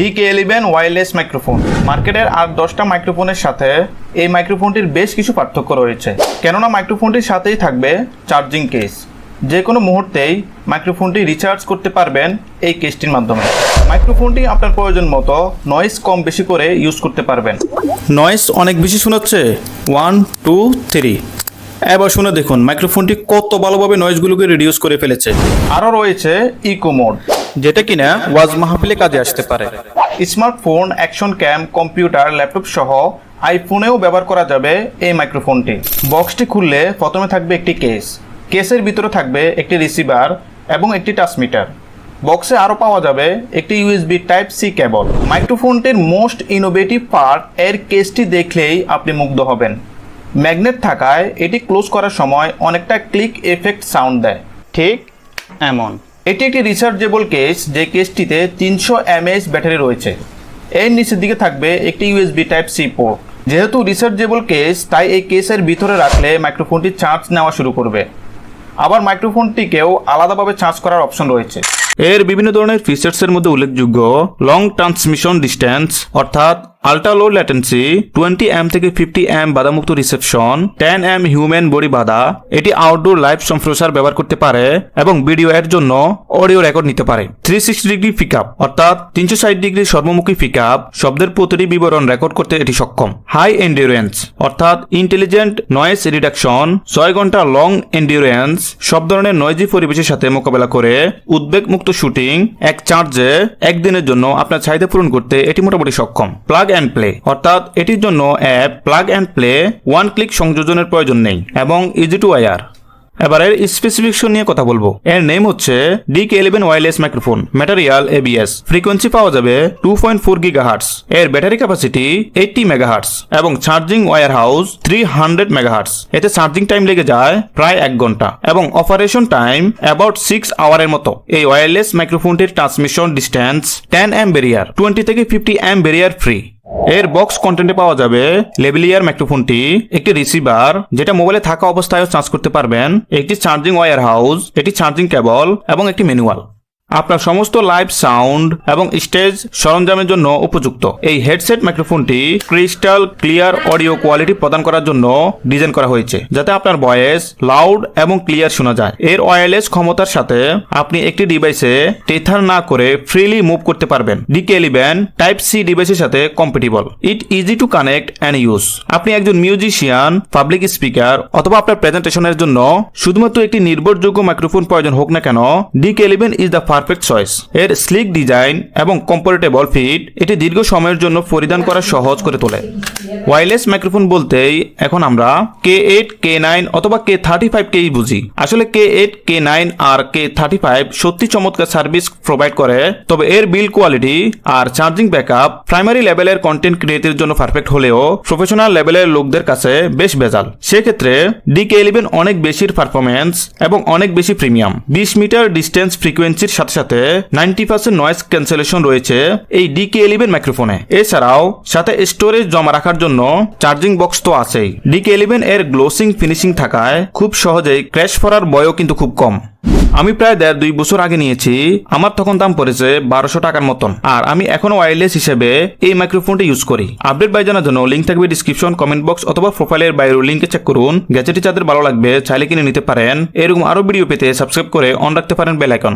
DK11 wireless microphone মার্কেটের আর 10টা মাইক্রোফোনের সাথে এই মাইক্রোফোনটির বেশ কিছু পার্থক্য রয়েছে, কেননা মাইক্রোফোনটির সাথেই থাকবে চার্জিং কেস। যে কোনো মুহূর্তেই মাইক্রোফোনটি রিচার্জ করতে পারবেন এই কেসটির মাধ্যমে। মাইক্রোফোনটি আপনার প্রয়োজন মতো নয়েজ কম বেশি করে ইউজ করতে পারবেন। নয়েজ অনেক বেশি শোনাচ্ছে, 1 2 3। এবার শুনে দেখুন মাইক্রোফোনটি কত ভালোভাবে নয়েজগুলোকে রিডিউস করে ফেলেছে। আরও রয়েছে ইকো মোড, যেটা কিনা ওয়াজ মাহফিলে কাজে আসতে পারে। স্মার্টফোন, অ্যাকশন ক্যাম, কম্পিউটার, ল্যাপটপ সহ আইফোনেও ব্যবহার করা যাবে এই মাইক্রোফোনটি। বক্সটি খুললে প্রথমে থাকবে একটি কেস, কেসের ভিতরে থাকবে একটি রিসিভার এবং একটি ট্রান্সমিটার। বক্সে আরও পাওয়া যাবে একটি ইউএসবি টাইপ সি কেবল। মাইক্রোফোনটির মোস্ট ইনোভেটিভ পার্ট, এর কেসটি দেখলেই আপনি মুগ্ধ হবেন। ম্যাগনেট থাকায় এটি ক্লোজ করার সময় অনেকটা ক্লিক এফেক্ট সাউন্ড দেয়, ঠিক এমন। এটি একটি রিচার্জেবল কেস, যে কেসটিতে 300 mAh ব্যাটারি রয়েছে। এর নিচের দিকে থাকবে একটি ইউএসবি টাইপ সি পোর্ট। যেহেতু রিচার্জেবল কেস, তাই এই কেসের ভিতরে রাখলে মাইক্রোফোনটি চার্জ নেওয়া শুরু করবে। আবার মাইক্রোফোনটিকেও আলাদাভাবে চার্জ করার অপশন রয়েছে। এর বিভিন্ন ধরনের ফিচার্সের মধ্যে উল্লেখযোগ্য লং ট্রান্সমিশন ডিস্টেন্স, অর্থাৎ আল্ট্রা লো ল্যাটেন্সি, 20 m থেকে 50 m বাধামুক্ত রিসেপশন, 10 m হিউম্যান বডি বাধা। এটি আউটডোর লাইভ সম্প্রচার ব্যবহার করতে পারে এবং ভিডিও এর জন্য অডিও রেকর্ড নিতে পারে। 360 ডিগ্রি পিকআপ, অর্থাৎ 360 ডিগ্রি সর্বমুখী পিকআপ, শব্দের প্রতিটি বিবরণ রেকর্ড করতে এটি সক্ষম। হাই এন্ডিউরেন্স, অর্থাৎ ইন্টেলিজেন্ট নয়েজ রিডাকশন, 6 ঘন্টা লং এন্ডিউরেন্স, সব ধরনের নয়েজি পরিবেশের সাথে মোকাবেলা করে উদ্বেগমুক্ত শুটিং এক চার্জে একদিনের জন্য আপনার চাহিদা পূরণ করতে এটি মোটামুটি সক্ষম। প্লাগ অ্যান্ড প্লে, অর্থাৎ এটির জন্য app plug and play, one click সংযোজনের প্রয়োজন নেই এবং ইজি টু ওয়্যার। এবার এর স্পেসিফিকেশন নিয়ে কথা বলবো। এর নেম হচ্ছে DK11 wireless microphone, material ABS। Frequency পাওয়া যাবে 2.4 GHz। এর ব্যাটারি ক্যাপাসিটি 80 MHz এবং চার্জিং ওয়্যার হাউস 300 MHz। এতে চার্জিং টাইম লেগে যায় প্রায় 1 ঘন্টা এবং অপারেশন টাইম অ্যাবাউট 6 আওয়ারের মতো। এই ওয়্যারলেস মাইক্রোফোনটির ট্রান্সমিশন ডিস্টেন্স 10 m ব্যারিয়ার, 20 থেকে 50 m ব্যারিয়ার ফ্রি। এর বক্স কন্টেন্টে পাওয়া যাবে লেভেলিয়ার মাইক্রোফোনটি, একটি রিসিভার যেটা মোবাইলে থাকা অবস্থায়ও চার্জ করতে পারবেন, একটি চার্জিং ওয়্যার হাউস, একটি চার্জিং কেবল এবং একটি ম্যানুয়াল। আপনার সমস্ত লাইভ সাউন্ড এবং স্টেজ সরঞ্জামের জন্য উপযুক্ত। এই হেডসেট মাইক্রোফোনটি ক্রিস্টাল ক্লিয়ার অডিও কোয়ালিটি প্রদান করার জন্য ডিজাইন করা হয়েছে, যাতে আপনার ভয়েস লাউড এবং ক্লিয়ার শোনা যায়। এর ওয়্যারলেস ক্ষমতার সাথে আপনি একটি ডিভাইসে টেথার না করে ফ্রিলি মুভ করতে পারবেন। DK11 টাইপ সি ডিভাইসের সাথে compatible. It easy to connect and use. আপনি একজন মিউজিশিয়ান, পাবলিক স্পিকার অথবা আপনার প্রেজেন্টেশনের জন্য শুধুমাত্র একটি নির্ভরযোগ্য মাইক্রোফোন প্রয়োজন হোক না কেন, DK11 is the perfect choice. এর স্লিক ডিজাইন এবং কমফোর্টেবল ফিট এটি দীর্ঘ সময়ের জন্য পরিধান করা সহজ করে তোলে। ওয়্যারলেস মাইক্রোফোন বলতেই এখন আমরা K8, K9 অথবা K35 বুঝি। আসলে K8, K9 আর K35 সত্যি চমৎকার সার্ভিস প্রোভাইড করে, তবে এর বিল্ড কোয়ালিটি আর চার্জিং ব্যাকআপ প্রাইমারি লেভেলের কন্টেন্ট ক্রিয়েটরের জন্য পারফেক্ট হলেও প্রফেশনাল লেভেলের লোকদের কাছে বেশ ভেজাল। সেক্ষেত্রে DK11 অনেক বেশি পারফরমেন্স এবং অনেক বেশি প্রিমিয়াম। 20 মিটার ডিস্টেন্স ফ্রিকোয়েন্সির সাথে সাথে 90% নয়েজ ক্যান্সেলেশন রয়েছে এই DK11 মাইক্রোফোনে। এছাড়াও সাথে স্টোরেজ জমা রাখার জন্য চার্জিং বক্স তো আছেই। DK11 এর গ্লোসিং ফিনিশিং থাকায় খুব সহজেই ক্র্যাশ করার ভয়ও কিন্তু খুব কম। আমি প্রায় 1.5-2 বছর আগে নিয়েছি, আমার তখন দাম পড়েছে 1200 টাকার মতন, আর আমি এখনো ওয়্যারলেস হিসেবে এই মাইক্রোফোনটি ইউজ করি। আপডেট বাই জানার জন্য লিঙ্ক থাকবে ডিসক্রিপশন, কমেন্ট বক্স অথবা প্রোফাইলের বাইরের লিঙ্কে চেক করুন। গ্যাজেটটি যাদের ভালো লাগবে চাইলে কিনে নিতে পারেন। এরকম আরো ভিডিও পেতে সাবস্ক্রাইব করে অন রাখতে পারেন বেল আইকন।